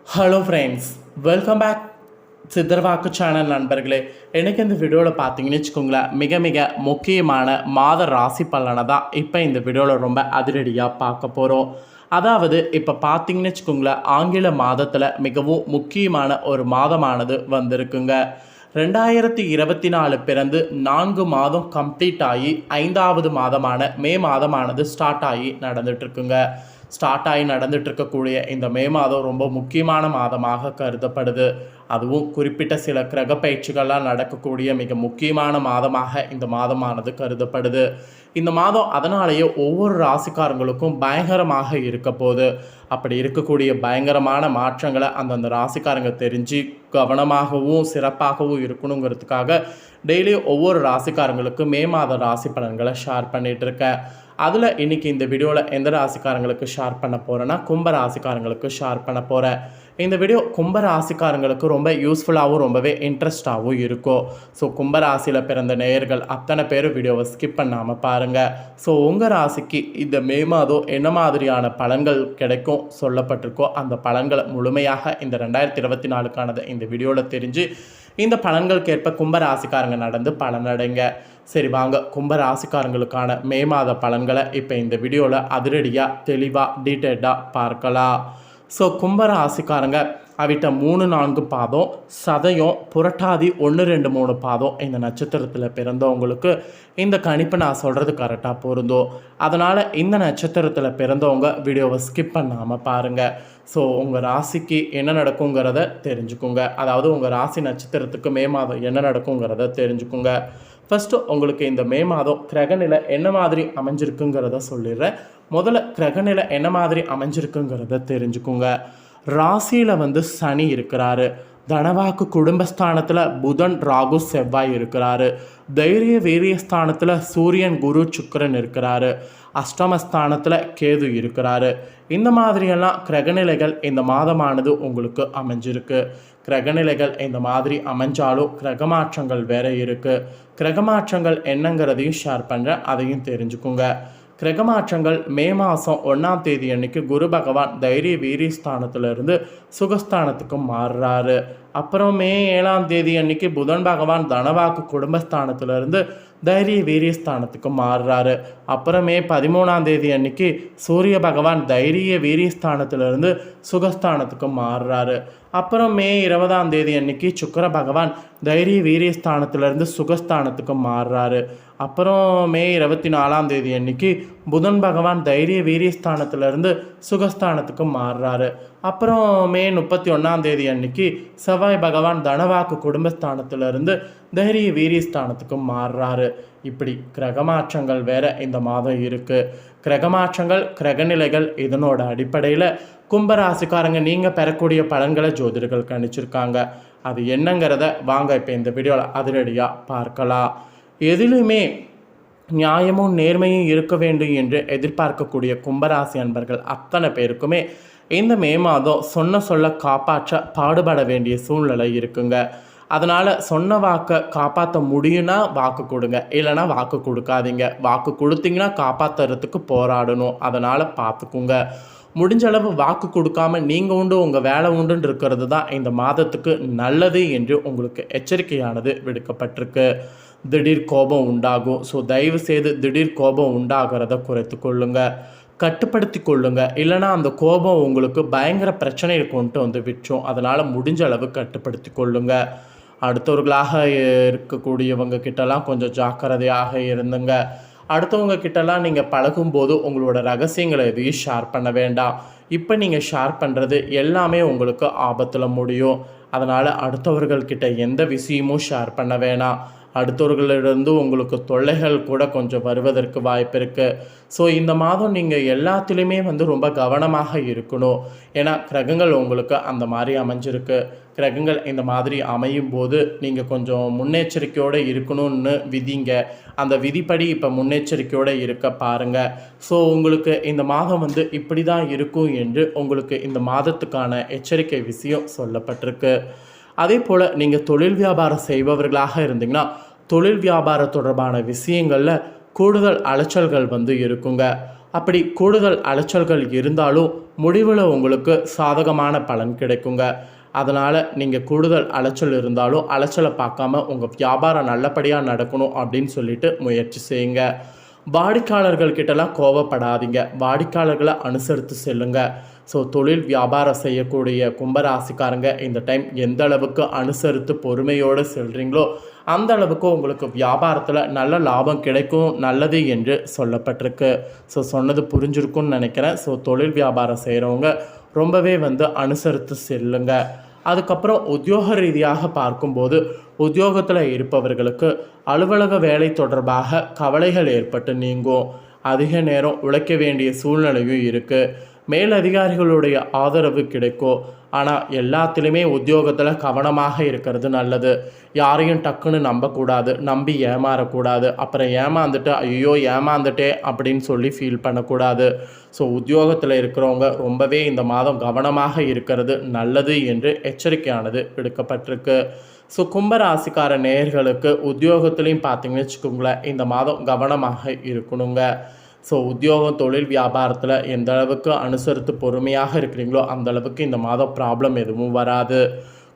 Hello friends, welcome back சித்தர்வாக்கு channel நண்பர்களே. எனக்கு இந்த வீடியோவில் பார்த்தீங்கன்னு வச்சுக்கோங்களேன், மிக மிக முக்கியமான மாத ராசி பலனை தான் இப்போ இந்த வீடியோவில் ரொம்ப அதிரடியாக பார்க்க போகிறோம். அதாவது இப்போ பார்த்தீங்கன்னு வச்சுக்கோங்களேன், ஆங்கில மாதத்தில் மிகவும் முக்கியமான ஒரு மாதமானது வந்திருக்குங்க. 2024 பிறந்து 4 மாதம் கம்ப்ளீட் ஆகி 5வது மாதமான மே மாதமானது ஸ்டார்ட் ஆகி நடந்துட்டுருக்கக்கூடிய இந்த மே மாதம் ரொம்ப முக்கியமான மாதமாக கருதப்படுது. அதுவும் குறிப்பிட்ட சில கிரக பயிற்சிகள்லாம் நடக்கக்கூடிய மிக முக்கியமான மாதமாக இந்த மாதமானது கருதப்படுது. இந்த மாதம் அதனாலேயே ஒவ்வொரு ராசிக்காரங்களுக்கும் பயங்கரமாக இருக்க போகுது. அப்படி இருக்கக்கூடிய பயங்கரமான மாற்றங்களை அந்தந்த ராசிக்காரங்க தெரிஞ்சு கவனமாகவும் சிறப்பாகவும் இருக்கணுங்கிறதுக்காக டெய்லி ஒவ்வொரு ராசிக்காரங்களுக்கும் மே மாத ராசி பலன்களை ஷேர் பண்ணிகிட்ருக்கேன். அதில் இன்றைக்கி இந்த வீடியோவில் எந்த ராசிக்காரங்களுக்கு ஷேர் பண்ண போகிறேன்னா, கும்ப ராசிக்காரங்களுக்கு ஷேர் பண்ண போகிறேன். இந்த வீடியோ கும்ப ராசிக்காரங்களுக்கு ரொம்ப யூஸ்ஃபுல்லாகவும் ரொம்பவே இன்ட்ரெஸ்டாகவும் இருக்கும். ஸோ கும்ப ராசியில் பிறந்த நேயர்கள் அத்தனை பேர் வீடியோவை ஸ்கிப் பண்ணாமல் பாருங்கள். ஸோ உங்கள் ராசிக்கு இந்த மே மாதம் என்ன மாதிரியான பலன்கள் கிடைக்கும் சொல்லப்பட்டிருக்கோ அந்த பலன்களை முழுமையாக இந்த 2024க்கானதை இந்த வீடியோவில் தெரிஞ்சு இந்த பலன்களுக்கேற்ப கும்ப ராசிக்காரங்க நடந்து பலனடைங்க. சரி வாங்க, கும்ப ராசிக்காரங்களுக்கான மே மாத பலன்களை இப்போ இந்த வீடியோவில் அதிரடியாக தெளிவாக டீட்டெயில்டாக பார்க்கலாம். ஸோ கும்ப ராசிக்காரங்க அவிட்ட 3, 4 பாதம், சதயம், புரட்டாதி 1, 2, 3 பாதம் இந்த நட்சத்திரத்தில் பிறந்தவங்களுக்கு இந்த கணிப்பு நான் சொல்கிறது கரெக்டாக பொருந்தும். அதனால் இந்த நட்சத்திரத்தில் பிறந்தவங்க வீடியோவை ஸ்கிப் பண்ணாமல் பாருங்கள். ஸோ உங்கள் ராசிக்கு என்ன நடக்குங்கிறத தெரிஞ்சுக்குங்க. அதாவது உங்கள் ராசி நட்சத்திரத்துக்கு மே மாதம் என்ன நடக்குங்கிறத தெரிஞ்சுக்குங்க. ஃபஸ்ட்டு உங்களுக்கு இந்த மே மாதம் கிரகநிலை என்ன மாதிரி அமைஞ்சிருக்குங்கிறத சொல்லிடுறேன். முதல்ல கிரகநிலை என்ன மாதிரி அமைஞ்சிருக்குங்கிறத தெரிஞ்சுக்குங்க. ராசியில் சனி இருக்கிறாரு. தனவாக்கு குடும்பஸ்தானத்தில் புதன், ராகு, செவ்வாய் இருக்கிறாரு. தைரிய வீரியஸ்தானத்தில் சூரியன், குரு, சுக்கிரன் இருக்கிறாரு. அஷ்டமஸ்தானத்தில் கேது இருக்கிறாரு. இந்த மாதிரியெல்லாம் கிரகநிலைகள் இந்த மாதமானது உங்களுக்கு அமைஞ்சிருக்கு. கிரகநிலைகள் இந்த மாதிரி அமைஞ்சாலும் கிரகமாற்றங்கள் வேற இருக்குது. கிரகமாற்றங்கள் என்னங்கிறதையும் ஷேர் பண்ணுறேன், அதையும் தெரிஞ்சுக்குங்க. கிரகமாற்றங்கள் மே மாதம் 1ஆம் தேதி அன்னைக்கு குரு பகவான் தைரிய வீரியஸ்தானத்திலிருந்து சுகஸ்தானத்துக்கு மாறுறாரு. அப்புறம் மே 7ஆம் தேதி அன்னைக்கு புதன் பகவான் தனவாக்கு குடும்பஸ்தானத்திலிருந்து தைரிய வீரியஸ்தானத்துக்கு மாறுறாரு. அப்புறம் மே 13ஆம் தேதி அன்னைக்கு சூரிய பகவான் தைரிய வீரியஸ்தானத்திலிருந்து சுகஸ்தானத்துக்கு மாறுறாரு. அப்புறம் மே 20ஆம் தேதி அன்னைக்கு சுக்கிர பகவான் தைரிய வீரியஸ்தானத்திலிருந்து சுகஸ்தானத்துக்கு மாறுறாரு. அப்புறம் மே 24ஆம் தேதி அன்னைக்கு புதன் பகவான் தைரிய வீரியஸ்தானத்திலிருந்து சுகஸ்தானத்துக்கு மாறுறாரு. அப்புறம் மே 31ஆம் தேதி அன்னைக்கு செவ்வாய் பகவான் தனவாக்கு குடும்பஸ்தானத்திலிருந்து தைரிய வீரியஸ்தானத்துக்கு மாறுறாரு. இப்படி கிரகமாற்றங்கள் வேற இந்த மாதம் இருக்குது. கிரகமாற்றங்கள், கிரகநிலைகள் இதனோட அடிப்படையில் கும்பராசிக்காரங்க நீங்கள் பெறக்கூடிய பலன்களை ஜோதிடர்கள் கணிச்சிருக்காங்க. அது என்னங்கிறத வாங்க இப்போ இந்த வீடியோவில் அதிரடியாக பார்க்கலாம். எதிலுமே நியாயமும் நேர்மையும் இருக்க வேண்டும் என்று எதிர்பார்க்கக்கூடிய கும்பராசி அன்பர்கள் அத்தனை பேருக்குமே இந்த மே மாதம் சொல்ல காப்பாற்ற பாடுபட வேண்டிய சூழ்நிலை இருக்குங்க. அதனால் சொன்ன வாக்கை காப்பாற்ற முடியும்னா வாக்கு கொடுங்க, இல்லைனா வாக்கு கொடுக்காதீங்க. வாக்கு கொடுத்தீங்கன்னா காப்பாற்றுறதுக்கு போராடணும். அதனால் பார்த்துக்குங்க. முடிஞ்ச அளவு வாக்கு கொடுக்காமல் நீங்கள் உண்டு உங்கள் வேலை உண்டுன்னு இருக்கிறது தான் இந்த மாதத்துக்கு நல்லது என்று உங்களுக்கு எச்சரிக்கையானது விடுக்கப்பட்டிருக்கு. திடீர் கோபம் உண்டாகும். ஸோ தயவு செய்து திடீர் கோபம் உண்டாகிறத குறைத்து கொள்ளுங்க, கட்டுப்படுத்தி கொள்ளுங்க. இல்லைனா அந்த கோபம் உங்களுக்கு பயங்கர பிரச்சனையை கொண்டு விட்டுரும். அதனால் முடிஞ்ச அளவு கட்டுப்படுத்தி கொள்ளுங்க. அடுத்தவர்களாக இருக்கக்கூடியவங்க கிட்டலாம் கொஞ்சம் ஜாக்கிரதையாக இருந்துங்க. அடுத்தவங்க கிட்டலாம் நீங்கள் பழகும்போது உங்களோட ரகசியங்களை எதையும் ஷேர் பண்ண வேண்டாம். இப்போ நீங்கள் ஷேர் பண்ணுறது எல்லாமே உங்களுக்கு ஆபத்தில் முடியும். அதனால் அடுத்தவர்கள்கிட்ட எந்த விஷயமும் ஷேர் பண்ண வேணாம். அடுத்தவர்களிலிருந்து உங்களுக்கு தொல்லைகள் கூட கொஞ்சம் வருவதற்கு வாய்ப்பு இருக்குது. ஸோ இந்த மாதம் நீங்கள் எல்லாத்துலேயுமே ரொம்ப கவனமாக இருக்கணும். ஏன்னா கிரகங்கள் உங்களுக்கு அந்த மாதிரி அமைஞ்சிருக்கு. கிரகங்கள் இந்த மாதிரி அமையும் போது நீங்கள் கொஞ்சம் முன்னெச்சரிக்கையோடு இருக்கணும்னு விதிங்க. அந்த விதிப்படி இப்போ முன்னெச்சரிக்கையோடு இருக்க பாருங்கள். ஸோ உங்களுக்கு இந்த மாதம் இப்படி தான் இருக்கும் என்று உங்களுக்கு இந்த மாதத்துக்கான எச்சரிக்கை விஷயம் சொல்லப்பட்டிருக்கு. அதே போல் நீங்கள் தொழில் வியாபாரம் செய்பவர்களாக இருந்தீங்கன்னா தொழில் வியாபாரம் தொடர்பான விஷயங்களில் கூடுதல் அலைச்சல்கள் இருக்குங்க. அப்படி கூடுதல் அலைச்சல்கள் இருந்தாலும் முடிவில் உங்களுக்கு சாதகமான பலன் கிடைக்குங்க. அதனால் நீங்கள் கூடுதல் அலைச்சல் இருந்தாலும் அலைச்சலை பார்க்காம உங்கள் வியாபாரம் நல்லபடியாக நடக்கணும் அப்படின்னு சொல்லிட்டு முயற்சி செய்யுங்க. வாடிக்கையாளர்கள்கிட்டலாம் கோவப்படாதீங்க, வாடிக்கையாளர்களை அனுசரித்து செல்லுங்க. ஸோ தொழில் வியாபாரம் செய்யக்கூடிய கும்பராசிக்காரங்க இந்த டைம் எந்த அளவுக்கு அனுசரித்து பொறுமையோடு செல்கிறீங்களோ அந்த அளவுக்கு உங்களுக்கு வியாபாரத்தில் நல்ல லாபம் கிடைக்கும், நல்லது என்று சொல்லப்பட்டிருக்கு. ஸோ சொன்னது புரிஞ்சிருக்கும்னு நினைக்கிறேன். ஸோ தொழில் வியாபாரம் செய்கிறவங்க ரொம்பவே அனுசரித்து செல்லுங்க. அதுக்கப்புறம் உத்தியோக ரீதியாக பார்க்கும்போது உத்தியோகத்தில் இருப்பவர்களுக்கு அலுவலக வேலை தொடர்பாக கவலைகள் ஏற்பட்டு நீங்கும். அதிக நேரம் உழைக்க வேண்டிய சூழ்நிலையும் இருக்குது. மேலதிகாரிகளுடைய ஆதரவு கிடைக்கும். ஆனால் எல்லாத்துலேயுமே உத்தியோகத்தில் கவனமாக இருக்கிறது நல்லது. யாரையும் டக்குன்னு நம்பக்கூடாது, நம்பி ஏமாறக்கூடாது. அப்புறம் ஏமாந்துட்டு ஐயோ ஏமாந்துட்டே அப்படின்னு சொல்லி ஃபீல் பண்ணக்கூடாது. ஸோ உத்தியோகத்தில் இருக்கிறவங்க ரொம்பவே இந்த மாதம் கவனமாக இருக்கிறது நல்லது என்று எச்சரிக்கையானது விடுக்கப்பட்டிருக்கு. ஸோ கும்பராசிக்கார நேயர்களுக்கு உத்தியோகத்துலேயும் பார்த்தீங்கன்னு வச்சுக்கோங்களேன், இந்த மாதம் கவனமாக இருக்கணுங்க. ஸோ உத்தியோகம் தொழில் வியாபாரத்தில் எந்த அளவுக்கு அனுசரித்து பொறுமையாக இருக்கிறீங்களோ அந்த அளவுக்கு இந்த மாதம் ப்ராப்ளம் எதுவும் வராது.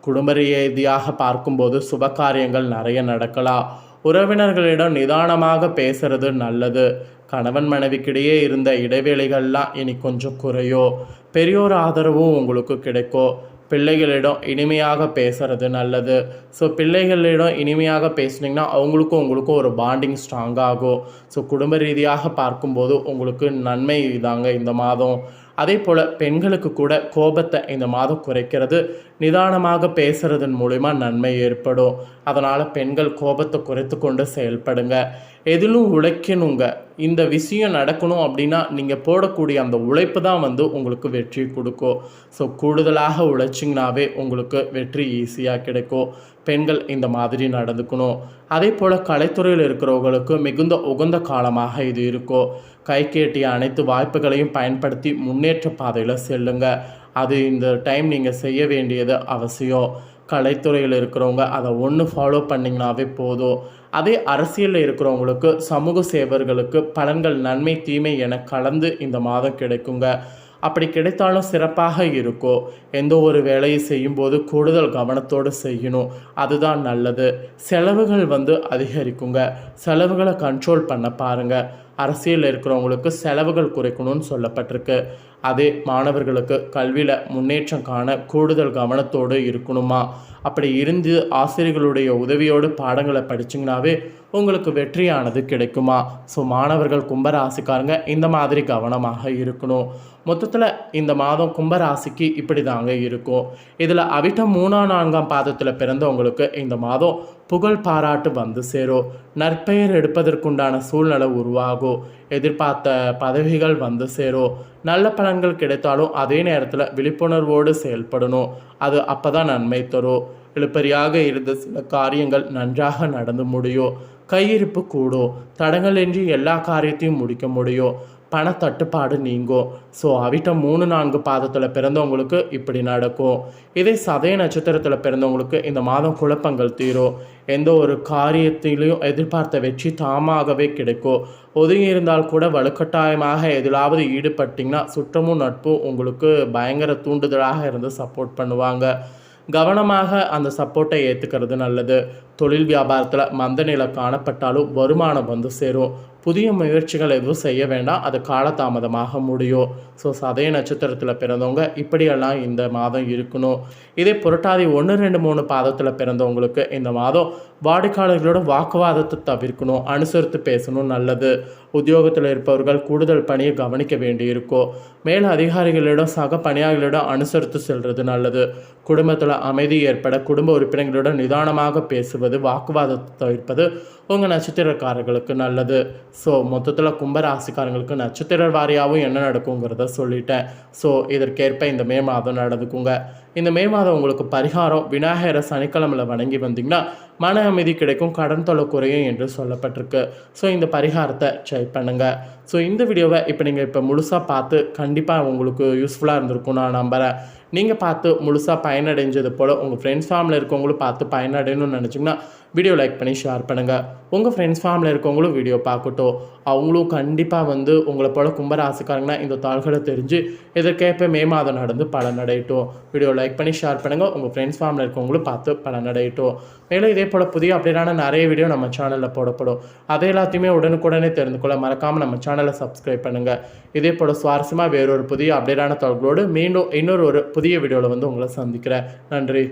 குடும்ப ரீதியாக பார்க்கும்போது சுப காரியங்கள் நிறைய நடக்கலாம். உறவினர்களிடம் நிதானமாக பேசுறது நல்லது. கணவன் மனைவிக்கிடையே இருந்த இடைவேளைகள்லாம் இனி கொஞ்சம் குறையும். பெரியோர் ஆதரவும் உங்களுக்கு கிடைக்கும். பிள்ளைகளிடம் இனிமையாக பேசுகிறது நல்லது. ஸோ பிள்ளைகளிடம் இனிமையாக பேசுனீங்கன்னா அவங்களுக்கும் உங்களுக்கும் ஒரு பாண்டிங் ஸ்ட்ராங்காகும். ஸோ குடும்ப ரீதியாக பார்க்கும்போது உங்களுக்கு நன்மை தாங்க இந்த மாதம். அதே போல் பெண்களுக்கு கூட கோபத்தை இந்த மாதம் குறைக்கிறது. நிதானமாக பேசுகிறதன் மூலிமா நன்மை ஏற்படும். அதனால் பெண்கள் கோபத்தை குறைத்து கொண்டு செயல்படுங்க. எதிலும் உழைக்கணுங்க. இந்த விஷயம் நடக்கணும் அப்படின்னா நீங்கள் போடக்கூடிய அந்த உழைப்பு தான் உங்களுக்கு வெற்றி கொடுக்கும். ஸோ கூடுதலாக உழைச்சிங்கனாவே உங்களுக்கு வெற்றி ஈஸியாக கிடைக்கும். பெண்கள் இந்த மாதிரி நடந்துக்கணும். அதே போல் கலைத்துறையில் இருக்கிறவங்களுக்கு மிகுந்த உகந்த காலமாக இது இருக்கும். கை கேட்டிய அனைத்து வாய்ப்புகளையும் பயன்படுத்தி முன்னேற்ற பாதையில் செல்லுங்க. அது இந்த டைம் நீங்கள் செய்ய வேண்டியது அவசியம். கலைத்துறையில் இருக்கிறவங்க அதை ஒன்று ஃபாலோ பண்ணிங்கனாவே போதும். அதே அரசியலில் இருக்கிறவங்களுக்கு சமூக சேவர்களுக்கு பலன்கள் நன்மை தீமை என கலந்து இந்த மாதம் கிடைக்குங்க. அப்படி கிடைத்தாலும் சிறப்பாக இருக்கும். எந்த ஒரு வேலையை செய்யும்போது கூடுதல் கவனத்தோடு செய்யணும், அதுதான் நல்லது. செலவுகள் அதிகரிக்குங்க. செலவுகளை கண்ட்ரோல் பண்ண பாருங்கள். அரசியலில் இருக்கிறவங்களுக்கு செலவுகள் குறைக்கணும்னு சொல்லப்பட்டிருக்கு. அதே மாணவர்களுக்கு கல்வியில் முன்னேற்றம் காண கூடுதல் கவனத்தோடு இருக்கணுமா. அப்படி இருந்து ஆசிரியர்களுடைய உதவியோடு பாடங்களை படிச்சிங்கனாவே உங்களுக்கு வெற்றியானது கிடைக்குமா. ஸோ மாணவர்கள் கும்பராசிக்காரங்க இந்த மாதிரி கவனமாக இருக்கணும். மொத்தத்தில் இந்த மாதம் கும்பராசிக்கு இப்படி தாங்க இருக்கும். இதில் அவிட்டம் 3ஆம் 4ஆம் பாதத்தில் பிறந்தவங்களுக்கு இந்த மாதம் புகழ் பாராட்டு சேரும். நற்பெயர் எடுப்பதற்குண்டான சூழ்நிலை உருவாகும். எதிர்பார்த்த பதவிகள் சேரும். நல்ல பலன்கள் கிடைத்தாலும் அதே நேரத்தில் விழிப்புணர்வோடு செயல்படணும். அது அப்போ தான் நன்மை தரும். இழுப்பறியாக இருந்த சில காரியங்கள் நன்றாக நடந்து முடியும். கையிருப்பு கூடும். தடங்களின்றி எல்லா காரியத்தையும் முடிக்க முடியும். பணத்தட்டுப்பாடு நீங்கும். ஸோ அவிட்டம் 3, 4 பாதத்தில் பிறந்தவங்களுக்கு இப்படி நடக்கும். இதே சதய நட்சத்திரத்தில் பிறந்தவங்களுக்கு இந்த மாதம் குழப்பங்கள் தீரும். எந்த ஒரு காரியத்திலையும் எதிர்பார்த்த வெற்றி தாமாகவே கிடைக்கும். ஒதுங்கி இருந்தால் கூட வலுக்கட்டாயமாக எதிலாவது ஈடுபட்டிங்கன்னா சுற்றமும் நட்பும் உங்களுக்கு பயங்கர தூண்டுதலாக இருந்து சப்போர்ட் பண்ணுவாங்க. கவனமாக அந்த சப்போர்ட்டை ஏற்றுக்கிறது நல்லது. தொழில் வியாபாரத்தில் மந்த நிலை காணப்பட்டாலும் வருமானம் சேரும். புதிய முயற்சிகள் எதுவும் செய்ய வேண்டாம், அது காலதாமதமாக முடியும். ஸோ சதய நட்சத்திரத்தில் பிறந்தவங்க இப்படியெல்லாம் இந்த மாதம் இருக்கணும். இதே புரட்டாதி 1, 2, 3 பாதத்தில் பிறந்தவங்களுக்கு இந்த மாதம் வாடிக்கையாளர்களோட வாக்குவாதத்தை தவிர்க்கணும், அனுசரித்து பேசணும் நல்லது. உத்தியோகத்தில் இருப்பவர்கள் கூடுதல் பணியை கவனிக்க வேண்டியிருக்கும். மேல் அதிகாரிகளிடம் சக பணியாளர்களிடம் அனுசரித்து செல்வது நல்லது. குடும்பத்தில் அமைதி ஏற்பட குடும்ப உறுப்பினர்களிடம் நிதானமாக பேசுவது, வாக்குவாதத்தை தவிர்ப்பது உங்கள் நட்சத்திரக்காரர்களுக்கு நல்லது. ஸோ மொத்தத்தில் கும்பராசிக்காரங்களுக்கு நட்சத்திர வாரியாகவும் என்ன நடக்குங்கிறத சொல்லிட்டேன். ஸோ இதற்கேற்ப இந்த மே மாதம் நடந்துக்குங்க. இந்த மே மாதம் உங்களுக்கு பரிகாரம் விநாயகரை சனிக்கிழமையில் வணங்கி வந்தீங்கன்னா மன அமைதி கிடைக்கும், கடன் தொல்லை குறையும் என்று சொல்லப்பட்டிருக்கு. ஸோ இந்த பரிகாரத்தை ட்ரை பண்ணுங்கள். ஸோ இந்த வீடியோவை இப்போ முழுசாக பார்த்து கண்டிப்பாக உங்களுக்கு யூஸ்ஃபுல்லாக இருந்திருக்கும் நான் நம்புகிறேன். நீங்கள் பார்த்து முழுசாக பயனடைஞ்சது போல் உங்கள் ஃப்ரெண்ட்ஸ் ஃபேமிலியில் இருக்கவங்களும் பார்த்து பயனடையணும்னு நினச்சிங்கன்னா வீடியோ லைக் பண்ணி ஷேர் பண்ணுங்கள். உங்கள் ஃப்ரெண்ட்ஸ் ஃபேமிலியில் இருக்கவங்களும் வீடியோ பார்க்கட்டும். அவங்களும் கண்டிப்பாக வந்து உங்களை போல் கும்பராசிக்காரங்கன்னா இந்த தாள்களை தெரிஞ்சு இதற்கேற்ப மே மாதம் நடந்து பலனடையட்டும். வீடியோ லைக் பண்ணி ஷேர் பண்ணுங்கள். உங்கள் ஃப்ரெண்ட்ஸ் ஃபேமிலியில் இருக்கவங்களும் பார்த்து பலனடையட்டும். மேலும் இதே போல் புதிய அப்டேட்டான நிறைய வீடியோ நம்ம சேனலில் போடப்படும். அதை எல்லாத்தையுமே உடனுக்குடனே தெரிந்து கொள்ள மறக்காமல் நம்ம சேனலை சப்ஸ்கிரைப் பண்ணுங்கள். இதே போல் சுவாரஸ்யமாக வேறொரு புதிய அப்டேட்டான தகவலோடு மீண்டும் இன்னொரு புதிய வீடியோவில் வந்து உங்களை சந்திக்கிறேன். நன்றி.